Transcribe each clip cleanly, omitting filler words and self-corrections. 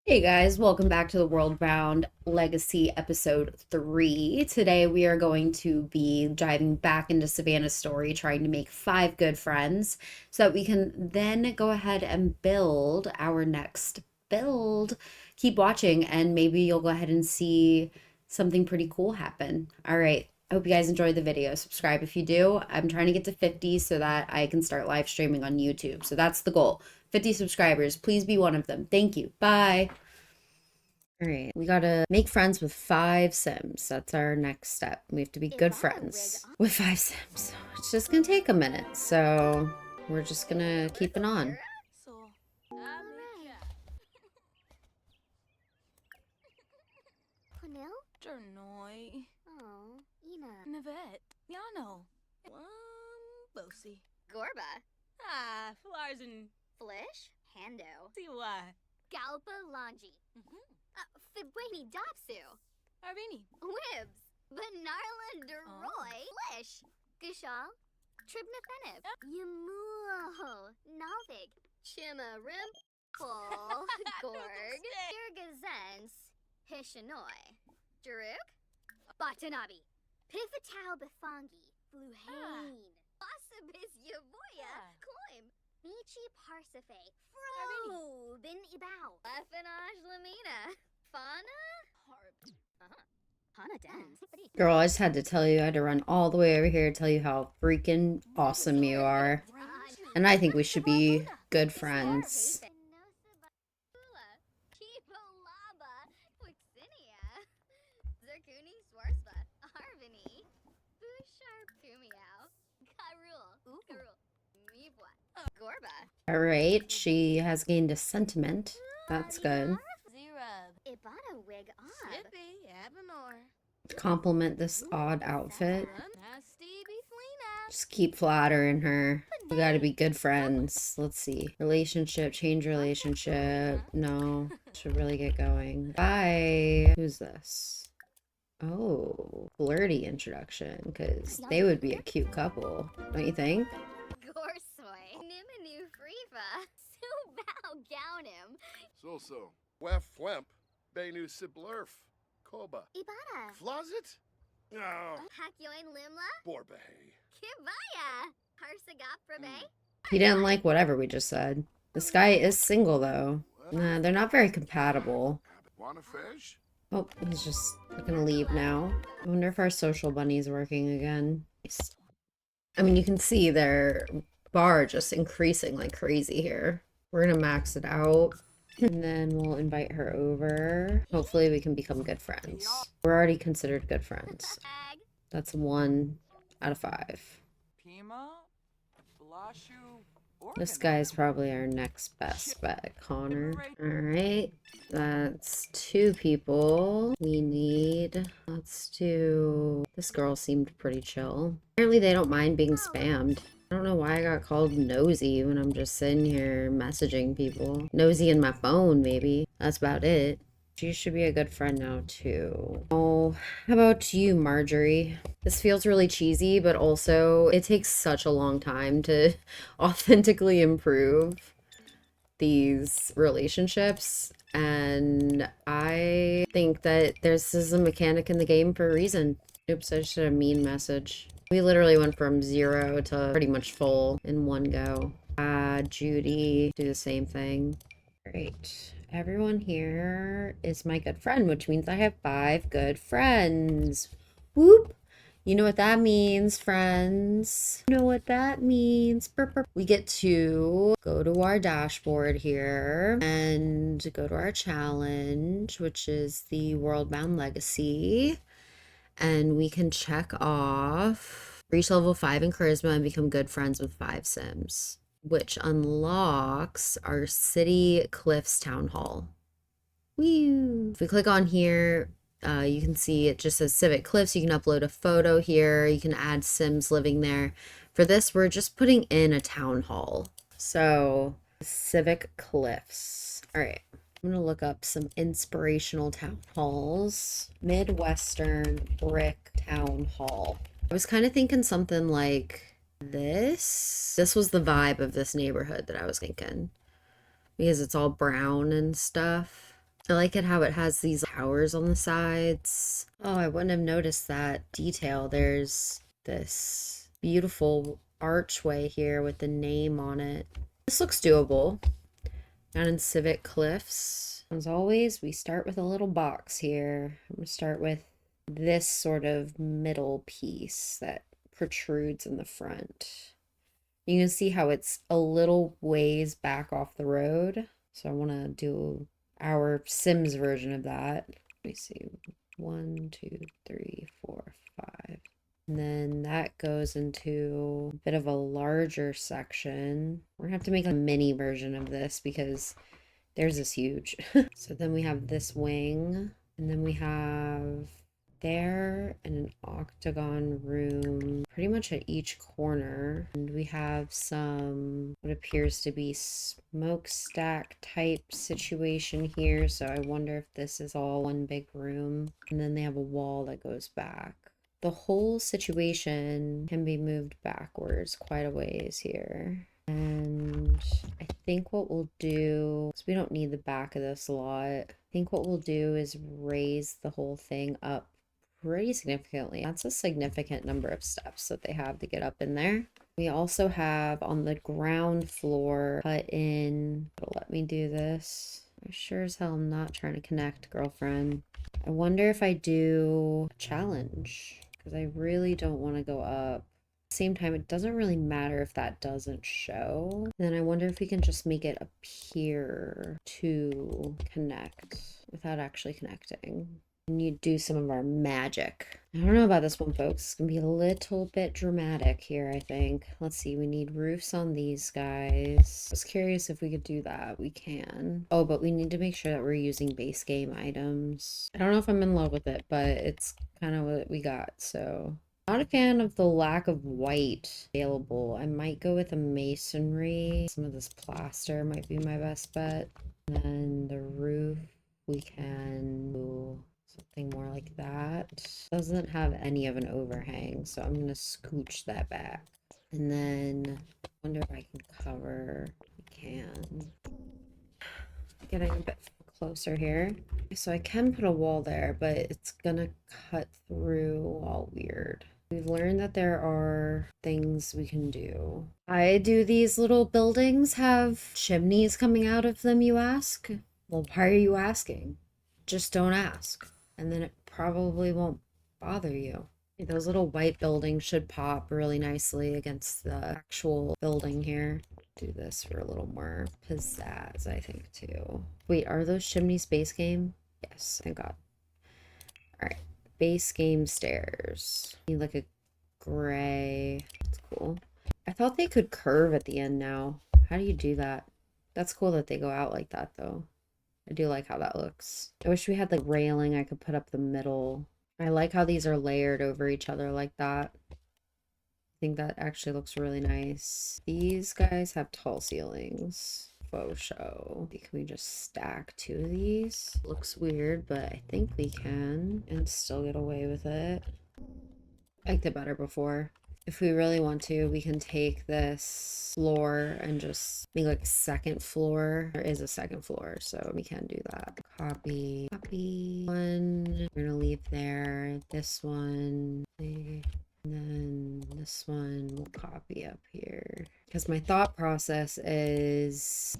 Hey guys, welcome back to the Worldbound Legacy episode 3. Today we are going to be diving back into Savannah's story, trying to make 5 good friends so that we can then go ahead and build our next build. Keep watching and maybe you'll go ahead and see something pretty cool happen. All right. I hope you guys enjoyed the video. Subscribe if you do. I'm trying to get to 50 so that I can start live streaming on YouTube. So that's the goal. 50 subscribers. Please be one of them. Thank you. Bye. All right, we gotta make friends with 5 Sims. That's our next step. We have to be good friends with 5 Sims. It's just gonna take a minute, so we're just gonna keep it on. Cornell? Jernoi. Oh, Ina. Navet. Yano. Bosi. Gorba. Flarzen. Flish. Hando. Siwa. Galpa Lanji. Fibweni Dopsu. Arvini. Wibs. Benarla Deroy. Flish. Gishal. Tribna Fenib. Yamuho. Nalvig. Chima Rimple. Gorg. Jirgazens. Hishanoi. Jaruk. Batanabi. Pifatau Bifangi. Fluhane. Basabis Yavoya. Cloim. Michi Parsafe. Fro. Bin Ibao. Lefinage Lamina. Fauna. Harb. Hana Dens. Girl, I just had to tell you, I had to run all the way over here to tell you how freaking awesome you are. And I think we should be good friends. All right, she has gained a sentiment. That's good. Ibana wig Compliment this odd outfit. Just keep flattering her. We gotta be good friends. Let's see. Relationship, change relationship. No, should really get going. Bye. Who's this? Oh, flirty introduction, because they would be a cute couple, don't you think? Gorsoy. Nimanu Friva. Subao Gaunim. So. Wef Flemp. Benu Siblerf. Koba. Ibana. Flozit? Oh, Hakyoin Limla. Borbehay. Kibaya. Harsagap Rabe. He didn't like whatever we just said. This guy is single, though. Nah, they're not very compatible. Wanafesh? Oh, he's just gonna leave now. I wonder if our social bunny's working again. I mean, you can see their bar just increasing like crazy here. We're gonna max it out. And then we'll invite her over. Hopefully we can become good friends. We're already considered good friends. That's 1 out of 5. Pima, Blashu, This guy's probably our next best bet, Connor. Alright, that's 2 people. Let's do... This girl seemed pretty chill. Apparently they don't mind being spammed. I don't know why I got called nosy when I'm just sitting here messaging people. Nosy in my phone, maybe. That's about it. She should be a good friend now, too. Oh, how about you, Marjorie? This feels really cheesy, but also it takes such a long time to authentically improve these relationships. And I think that this is a mechanic in the game for a reason. Oops, I just had a mean message. We literally went from 0 to pretty much full in one go. Judy, do the same thing. Great. Everyone here is my good friend, which means I have 5 good friends. Whoop. You know what that means, friends. You know what that means. Burp, burp. We get to go to our dashboard here and go to our challenge, which is the Worldbound Legacy. And we can check off reach level 5 in charisma and become good friends with 5 Sims, which unlocks our Civic Cliffs Town Hall. Woo! If we click on here, you can see it just says Civic Cliffs. You can upload a photo here. You can add Sims living there. For this, we're just putting in a town hall. So, Civic Cliffs. All right. I'm going to look up some inspirational town halls. Midwestern Brick Town Hall. I was kind of thinking something like this. This was the vibe of this neighborhood that I was thinking. Because it's all brown and stuff. I like it how it has these towers on the sides. Oh, I wouldn't have noticed that detail. There's this beautiful archway here with the name on it. This looks doable. Down in Civic Cliffs. As always, we start with a little box here. I'm going to start with this sort of middle piece that protrudes in the front. You can see how it's a little ways back off the road. So I want to do our Sims version of that. Let me see. 1, 2, 3, 4, 5. And then that goes into a bit of a larger section. We're gonna have to make a mini version of this because theirs is huge. So then we have this wing, and then we have there and an octagon room pretty much at each corner, and we have some what appears to be smokestack type situation here, so I wonder if this is all one big room. And then they have a wall that goes back. The whole situation can be moved backwards quite a ways here. And I think what we'll do, because we don't need the back of this lot, I think what we'll do is raise the whole thing up pretty significantly. That's a significant number of steps that they have to get up in there. We also have on the ground floor cut in, let me do this. I sure as hell am not trying to connect, girlfriend. I wonder if I do a challenge, because I really don't want to go up. At the same time, it doesn't really matter if that doesn't show. Then I wonder if we can just make it appear to connect without actually connecting. We need to do some of our magic. I don't know about this one, folks. It's gonna be a little bit dramatic here, I think. Let's see, we need roofs on these guys. I was curious if we could do that. We can. Oh, but we need to make sure that we're using base game items. I don't know if I'm in love with it, but it's kind of what we got, so. Not a fan of the lack of white available. I might go with a masonry. Some of this plaster might be my best bet. And then the roof, we can do something more like that. Doesn't have any of an overhang, so I'm gonna scooch that back. And then I wonder if I can cover. We can. Getting a bit closer here. So I can put a wall there, but it's gonna cut through all weird. We've learned that there are things we can do. Do these little buildings have chimneys coming out of them, you ask? Well, why are you asking? Just don't ask. And then it probably won't bother you. Those little white buildings should pop really nicely against the actual building here. Do this for a little more pizzazz, I think, too. Wait, are those chimneys base game? Yes, thank God. All right, base game stairs. Need like a gray. That's cool. I thought they could curve at the end now. How do you do that? That's cool that they go out like that, though. I do like how that looks. I wish we had like railing I could put up the middle. I like how these are layered over each other like that. I think that actually looks really nice. These guys have tall ceilings. Faux show. Can we just stack 2 of these? Looks weird, but I think we can and still get away with it. I liked it better before. If we really want to, we can take this floor and just make like a second floor. There is a second floor, so we can do that. Copy one. We're gonna leave there. This one. And then this one we'll copy up here. Because my thought process is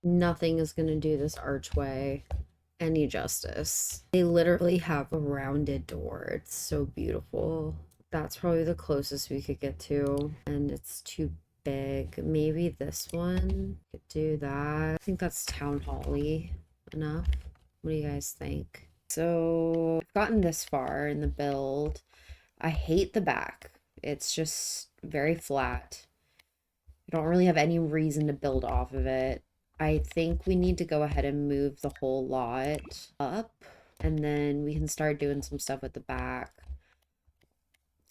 nothing is gonna do this archway any justice. They literally have a rounded door. It's so beautiful. That's probably the closest we could get to, and it's too big. Maybe this one could do that. I think that's town hall-y enough. What do you guys think? So I've gotten this far in the build. I hate the back. It's just very flat. I don't really have any reason to build off of it. I think we need to go ahead and move the whole lot up, and then we can start doing some stuff with the back.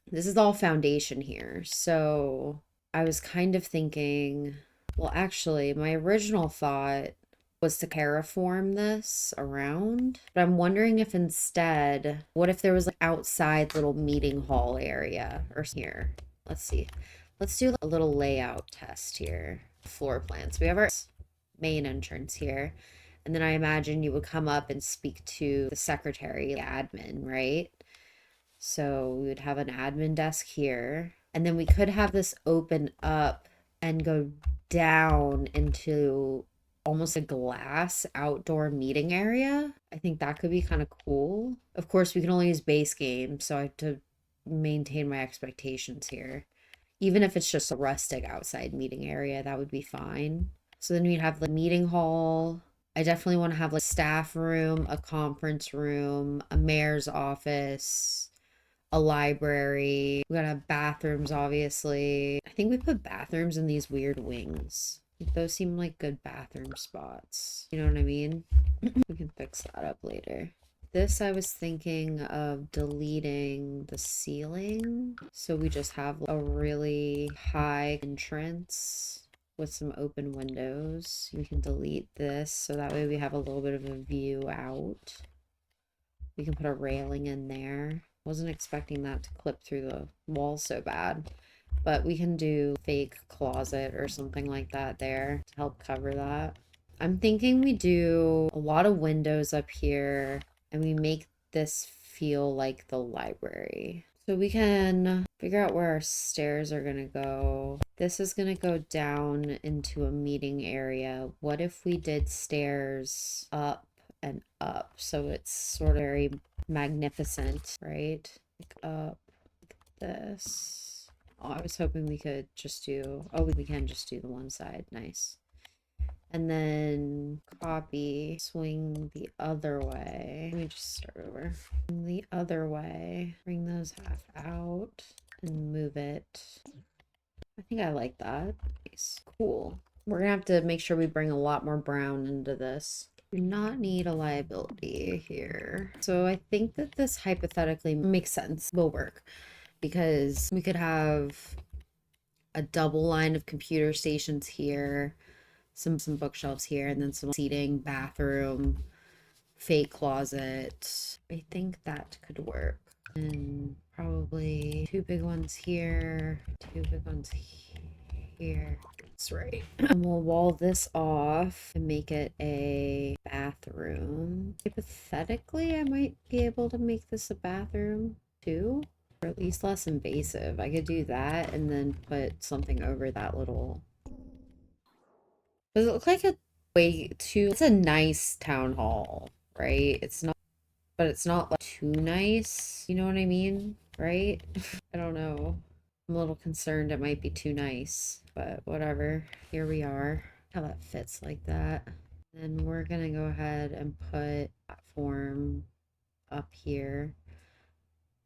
This is all foundation here, so I was kind of thinking, well, actually, my original thought was to terraform this around, but I'm wondering if instead, what if there was like outside little meeting hall area or here? Let's see. Let's do a little layout test here. Floor plans. We have our main entrance here. And then I imagine you would come up and speak to the secretary, admin, right? So we would have an admin desk here. And then we could have this open up and go down into almost a glass outdoor meeting area. I think that could be kind of cool. Of course, we can only use base game, so I have to maintain my expectations here. Even if it's just a rustic outside meeting area, that would be fine. So then we'd have the meeting hall. I definitely want to have like staff room, a conference room, a mayor's office, a library. We gotta have bathrooms, obviously. I think we put bathrooms in these weird wings. Those seem like good bathroom spots. You know what I mean? We can fix that up later. This, I was thinking of deleting the ceiling. So we just have a really high entrance with some open windows. We can delete this so that way we have a little bit of a view out. We can put a railing in there. Wasn't expecting that to clip through the wall so bad. But we can do fake closet or something like that there to help cover that. I'm thinking we do a lot of windows up here and we make this feel like the library. So we can figure out where our stairs are going to go. This is going to go down into a meeting area. What if we did stairs up and up? So it's sort of very magnificent, right? Like up like this. Oh, I was hoping we could just do, oh, we can just do the one side. Nice. And then copy, swing the other way. Let me just start over. The other way, bring those half out and move it. I think I like that. Nice. Cool. We're gonna have to make sure we bring a lot more brown into this. Do not need a liability here. So I think that this hypothetically makes sense, will work, because we could have a double line of computer stations here, some bookshelves here, and then some seating, bathroom, fake closet. I think that could work. And probably two big ones here, two big ones here. That's right. And we'll wall this off and make it a bathroom. Hypothetically, I might be able to make this a bathroom too, or at least less invasive. I could do that and then put something over that little. Does it look like a way too? It's a nice town hall, right? It's not, but it's not like too nice. You know what I mean? Right? I don't know. I'm a little concerned it might be too nice, but whatever. Here we are. How that fits like that. Then we're gonna go ahead and put platform up here.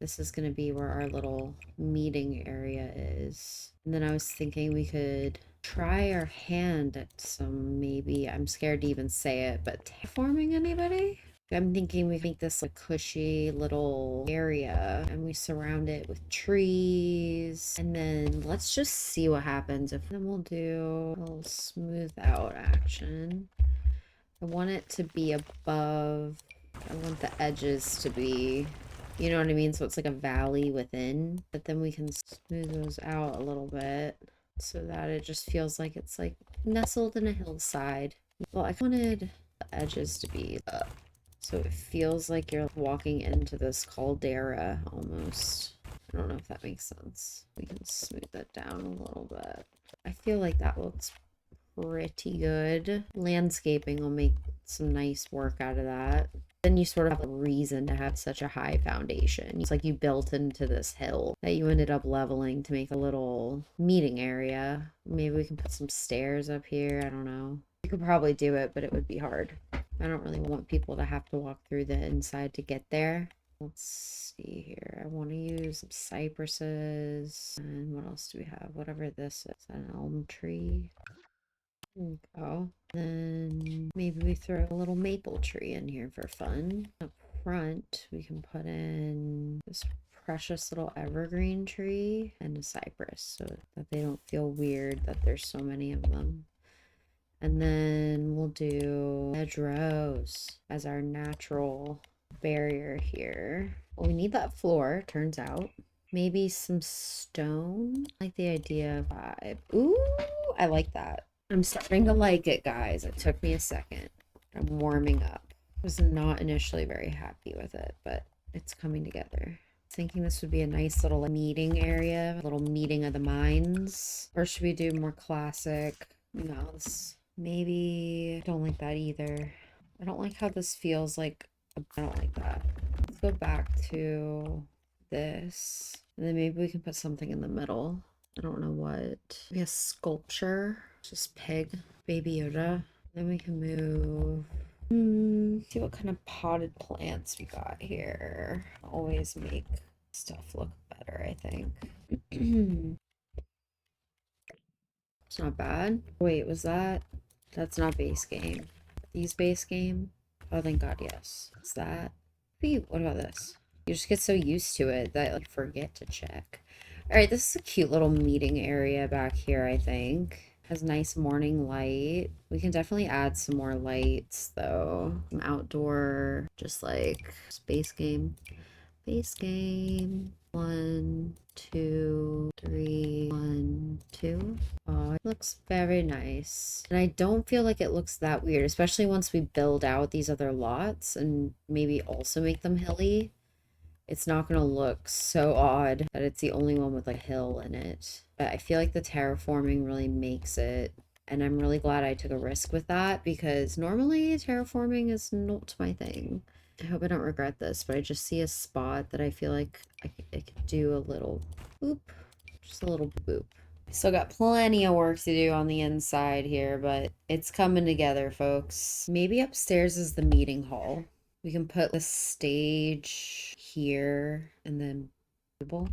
This is gonna be where our little meeting area is. And then I was thinking we could try our hand at some, maybe, I'm scared to even say it, but terraforming, anybody? I'm thinking we make this a cushy little area and we surround it with trees, and then let's just see what happens. If then we'll do a little smooth out action. I want it to be above, I want the edges to be, you know what I mean? So it's like a valley within, but then we can smooth those out a little bit so that it just feels like it's like nestled in a hillside. Well, I wanted the edges to be up, so it feels like you're walking into this caldera almost. I don't know if that makes sense. We can smooth that down a little bit. I feel like that looks pretty good. Landscaping will make some nice work out of that. Then you sort of have a reason to have such a high foundation. It's like you built into this hill that you ended up leveling to make a little meeting area. Maybe we can put some stairs up here. I don't know. You could probably do it, but it would be hard. I don't really want people to have to walk through the inside to get there. Let's see here. I want to use some cypresses. And what else do we have? Whatever this is. An elm tree. There we go. Then maybe we throw a little maple tree in here for fun. Up front, we can put in this precious little evergreen tree and a cypress so that they don't feel weird that there's so many of them. And then we'll do hedgerows as our natural barrier here. Well, we need that floor, turns out. Maybe some stone. I like the idea of vibe. Ooh, I like that. I'm starting to like it, guys. It took me a second. I'm warming up. I was not initially very happy with it, but it's coming together. Thinking this would be a nice little meeting area, a little meeting of the minds. Or should we do more classic? No, this maybe don't like that either. I don't like how this feels like. I don't like that. Let's go back to this. And then maybe we can put something in the middle. I don't know what. Maybe a sculpture. Just pig. Baby Yoda. Then we can move. See what kind of potted plants we got here. Always make stuff look better, I think. It's not bad. Wait, was that? That's not base game. These base game? Oh, thank God, yes. What's that? What about this? You just get so used to it that like forget to check. All right, this is a cute little meeting area back here, I think. Has nice morning light. We can definitely add some more lights though. Some outdoor, just like base game. Base game. 1, 2, 3, 1, 2. Oh, it looks very nice. And I don't feel like it looks that weird, especially once we build out these other lots and maybe also make them hilly. It's not going to look so odd that it's the only one with a hill in it. But I feel like the terraforming really makes it. And I'm really glad I took a risk with that because normally terraforming is not my thing. I hope I don't regret this, but I just see a spot that I feel like I could do a little boop. Just a little boop. Still got plenty of work to do on the inside here, but it's coming together, folks. Maybe upstairs is the meeting hall. We can put the stage here and then so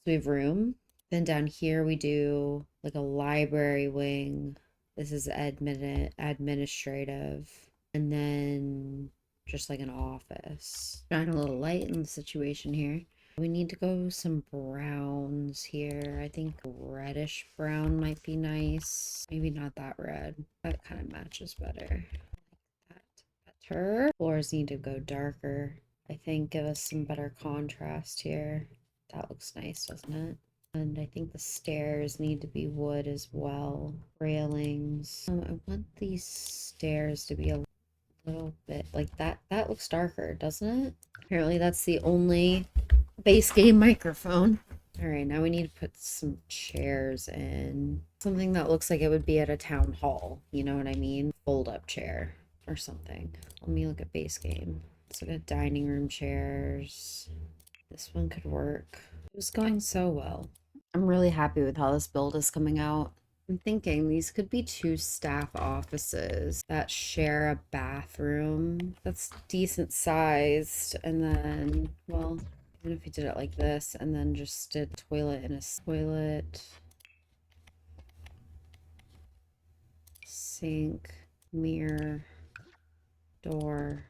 we have room. Then down here we do like a library wing. This is administrative. And then just like an office. Shine a little light in the situation here. We need to go some browns here. I think reddish brown might be nice. Maybe not that red. That kind of matches better. Floors need to go darker. I think give us some better contrast here. That looks nice, doesn't it? And I think the stairs need to be wood as well. Railings. I want these stairs to be a little bit like that. That looks darker, doesn't it? Apparently that's the only base game microphone. All right, now we need to put some chairs in. Something that looks like it would be at a town hall. You know what I mean? Fold up chair or something. Let me look at base game. So we got dining room chairs. This one could work. It was going so well. I'm really happy with how this build is coming out. I'm thinking these could be 2 staff offices that share a bathroom that's decent sized. And then, well, even if we did it like this and then just did toilet and a toilet, sink, mirror, door,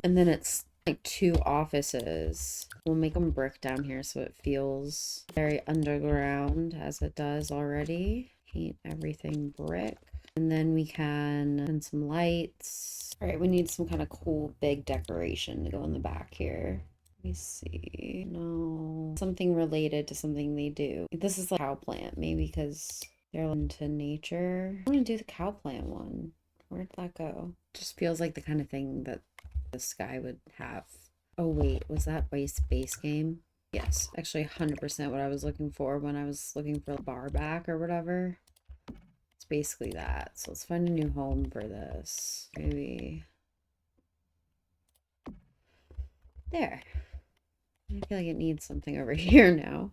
and then it's like 2 offices. We'll make them brick down here so it feels very underground as it does already. Paint everything brick. And then we can put some lights. All right, we need some kind of cool big decoration to go in the back here. Let me see. No, something related to something they do. This is like a cow plant, maybe because they're into nature. I'm gonna do the cow plant one. Where'd that go? Just feels like the kind of thing that this guy would have. Oh wait, was that base game? Yes, actually 100% what I was looking for when I was looking for a bar back or whatever. It's basically that. So let's find a new home for this. Maybe there. I feel like it needs something over here now.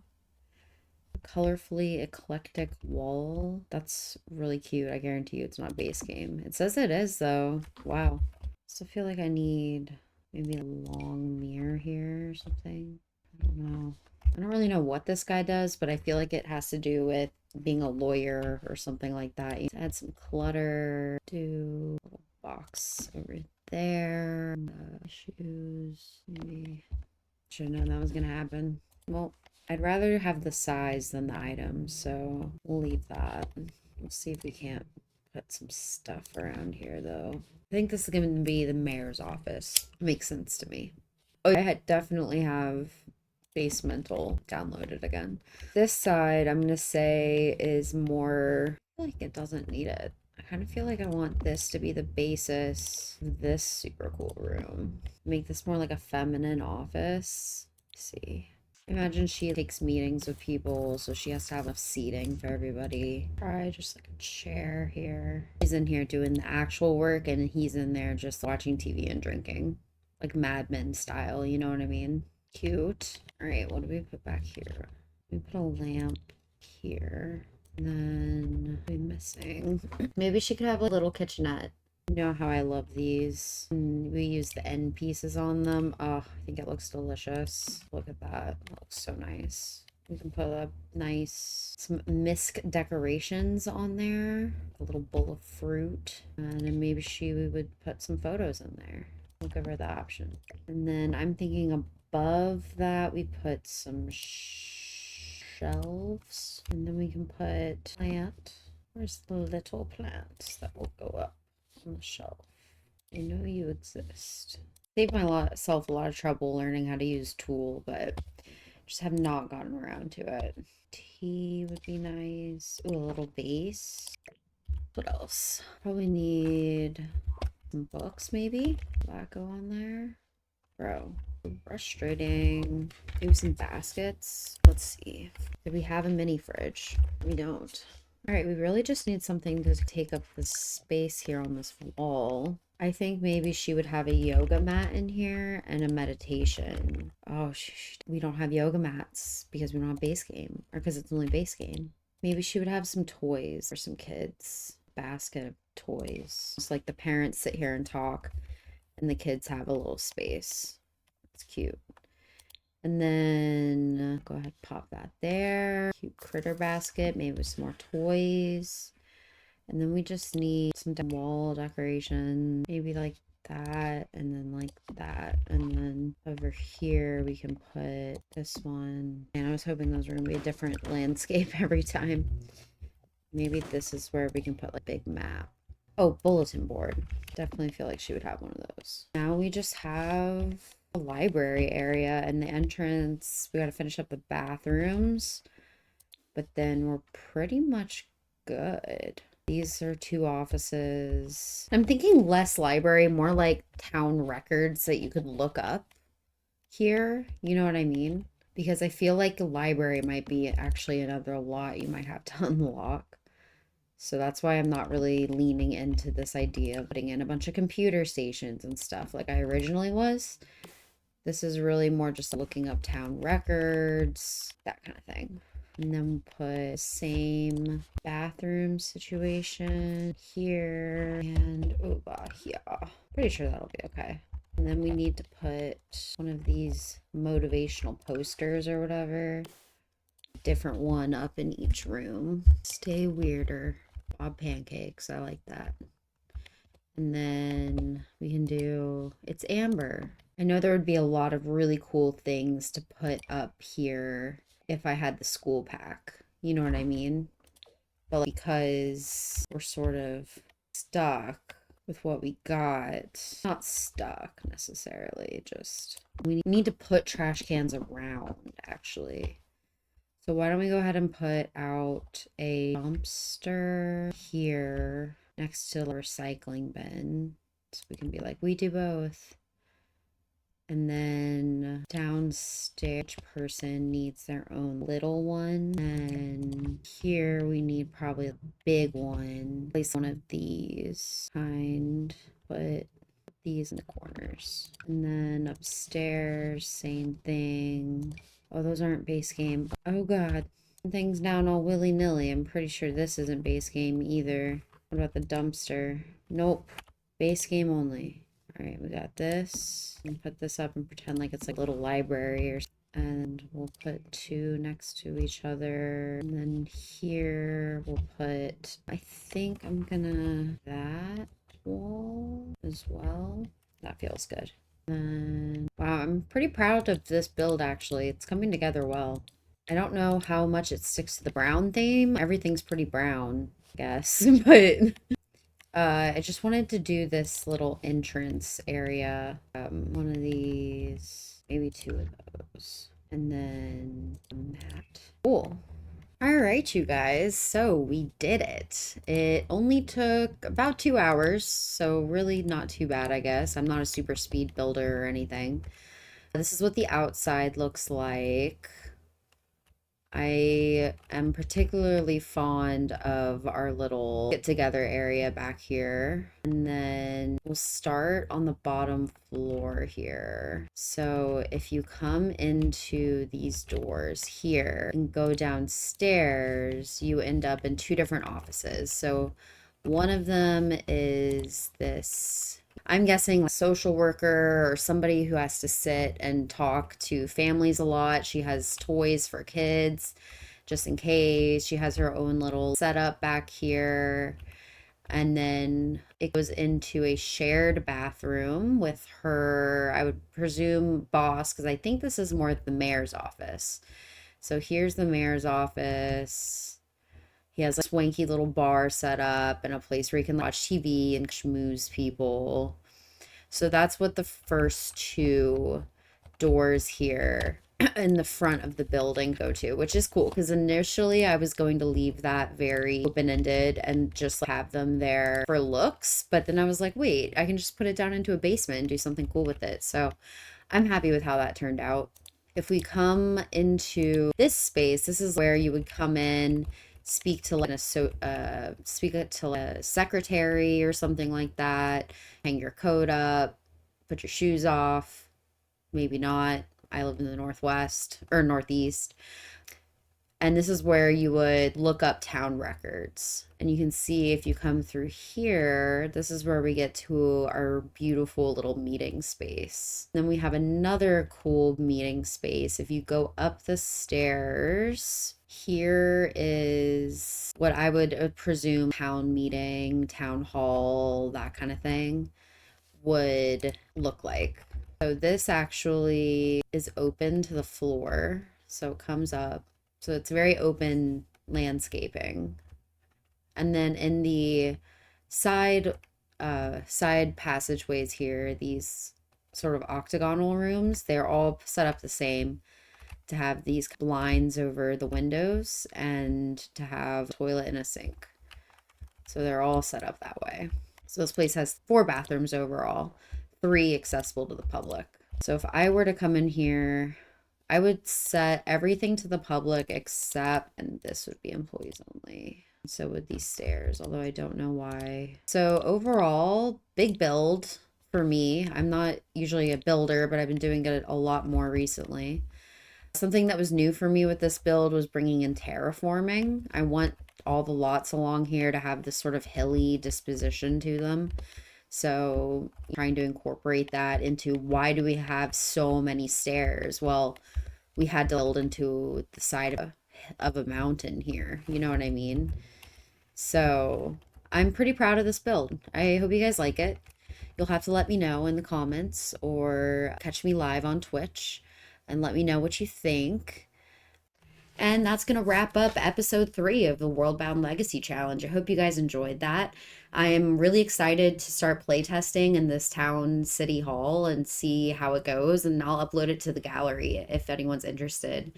Colorfully eclectic wall. That's really cute. I guarantee you it's not base game. It says it is though. Wow. Still feel like I need maybe a long mirror here or something. I don't know. I don't really know what this guy does, but I feel like it has to do with being a lawyer or something like that. You add some clutter. Do a little box over there. Shoes. Maybe. Should have known that was gonna happen. Well, I'd rather have the size than the item, so we'll leave that. We'll see if we can't put some stuff around here, though. I think this is going to be the mayor's office. Makes sense to me. Oh, I definitely have basemental downloaded again. This side, I'm going to say, is more... I feel like it doesn't need it. I kind of feel like I want this to be the basis of this super cool room. Make this more like a feminine office. Let's see. Imagine she takes meetings with people, so she has to have enough seating for everybody. Try just like a chair here. He's in here doing the actual work, and he's in there just watching TV and drinking. Like Mad Men style, you know what I mean? Cute. All right, what do we put back here? We put a lamp here. And then what are we missing? Maybe she could have a little kitchenette. You know how I love these. And we use the end pieces on them. Oh, I think it looks delicious. Look at that. It looks so nice. We can put a some misc decorations on there. A little bowl of fruit. And then maybe we would put some photos in there. We'll give her the option. And then I'm thinking above that we put some shelves. And then we can put plant. Where's the little plants that will go up on the shelf? I know you exist. Saved myself a lot of trouble learning how to use Tool, but just have not gotten around to it. Tea would be nice. Ooh, a little vase. What else? Probably need some books, maybe. That go on there. Bro, frustrating. Maybe some baskets. Let's see. Do we have a mini fridge? We don't. All right, we really just need something to take up the space here on this wall. I think maybe she would have a yoga mat in here and a meditation. Oh, we don't have yoga mats because we don't have base game, or because it's only base game. Maybe she would have some toys for some kids. Basket of toys. It's like the parents sit here and talk and the kids have a little space. It's cute. And then go ahead, pop that there. Cute critter basket, maybe with some more toys. And then we just need some wall decoration, maybe like that, and then like that. And then over here we can put this one. And I was hoping those were gonna be a different landscape every time. Maybe this is where we can put like a big map. Oh, bulletin board. Definitely feel like she would have one of those. Now we just have a library area and the entrance. We got to finish up the bathrooms, but then we're pretty much good. These are 2 offices. I'm thinking less library, more like town records that you could look up here. You know what I mean? Because I feel like a library might be actually another lot you might have to unlock. So that's why I'm not really leaning into this idea of putting in a bunch of computer stations and stuff like I originally was. This is really more just looking up town records, that kind of thing. And then we'll put same bathroom situation here and over here. Pretty sure that'll be okay. And then we need to put one of these motivational posters or whatever. Different one up in each room. Stay weirder. Bob pancakes. I like that. And then we can do, it's Amber. I know there would be a lot of really cool things to put up here if I had the school pack. You know what I mean? But like, because we're sort of stuck with what we got. Not stuck necessarily, just we need to put trash cans around actually. So why don't we go ahead and put out a dumpster here next to the recycling bin. So we can be like, we do both. And then downstairs, each person needs their own little one. And here we need probably a big one. Place one of these kind, put these in the corners. And then upstairs, same thing. Oh, those aren't base game. Oh god. Things down all willy-nilly. I'm pretty sure this isn't base game either. What about the dumpster? Nope. Base game only. Alright, we got this. And put this up and pretend like it's like a little library or something. And we'll put 2 next to each other. And then here we'll put, I think I'm gonna that wall as well. That feels good. And wow, I'm pretty proud of this build actually. It's coming together well. I don't know how much it sticks to the brown theme. Everything's pretty brown, I guess. But I just wanted to do this little entrance area. One of these, maybe 2 of those. And then a mat. Cool. All right, you guys. So we did it. It only took about 2 hours, so really not too bad, I guess. I'm not a super speed builder or anything. This is what the outside looks like. I am particularly fond of our little get together area back here. And then we'll start on the bottom floor here. So if you come into these doors here and go downstairs, you end up in two different offices. So one of them is this, I'm guessing, a social worker or somebody who has to sit and talk to families a lot. She has toys for kids just in case. She has her own little setup back here. And then it goes into a shared bathroom with her, I would presume, boss, because I think this is more the mayor's office. So here's the mayor's office. He has a swanky little bar set up and a place where you can watch TV and schmooze people. So that's what the first two doors here in the front of the building go to, which is cool because initially I was going to leave that very open-ended and just have them there for looks. But then I was like, wait, I can just put it down into a basement and do something cool with it. So I'm happy with how that turned out. If we come into this space, this is where you would come in, speak to like a secretary or something like that, hang your coat up, put your shoes off, maybe not. I live in the Northwest or Northeast. And this is where you would look up town records. And you can see if you come through here, this is where we get to our beautiful little meeting space. Then we have another cool meeting space. If you go up the stairs, here is what I would presume town meeting, town hall, that kind of thing would look like. So this actually is open to the floor. So it comes up. So it's very open landscaping. And then in the side passageways here, these sort of octagonal rooms, they're all set up the same to have these blinds over the windows and to have a toilet and a sink. So they're all set up that way. So this place has 4 bathrooms overall, 3 accessible to the public. So if I were to come in here, I would set everything to the public except, and this would be employees only. So would these stairs, although I don't know why. So overall, big build for me. I'm not usually a builder, but I've been doing it a lot more recently. Something that was new for me with this build was bringing in terraforming. I want all the lots along here to have this sort of hilly disposition to them. So trying to incorporate that into why do we have so many stairs? Well, we had to build into the side of a mountain here. You know what I mean? So I'm pretty proud of this build. I hope you guys like it. You'll have to let me know in the comments or catch me live on Twitch and let me know what you think. And that's going to wrap up episode 3 of the Worldbound Legacy Challenge. I hope you guys enjoyed that. I'm really excited to start playtesting in this town city hall and see how it goes. And I'll upload it to the gallery if anyone's interested.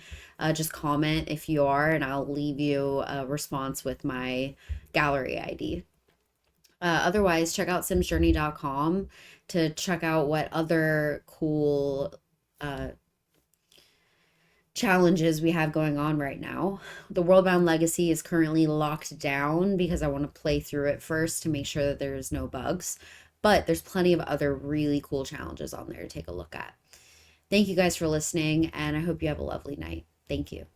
Just comment if you are, and I'll leave you a response with my gallery ID. Otherwise, check out simsjourney.com to check out what other cool challenges we have going on right now. The Worldbound Legacy is currently locked down because I want to play through it first to make sure that there's no bugs. But there's plenty of other really cool challenges on there to take a look at. Thank you guys for listening, and I hope you have a lovely night. Thank you.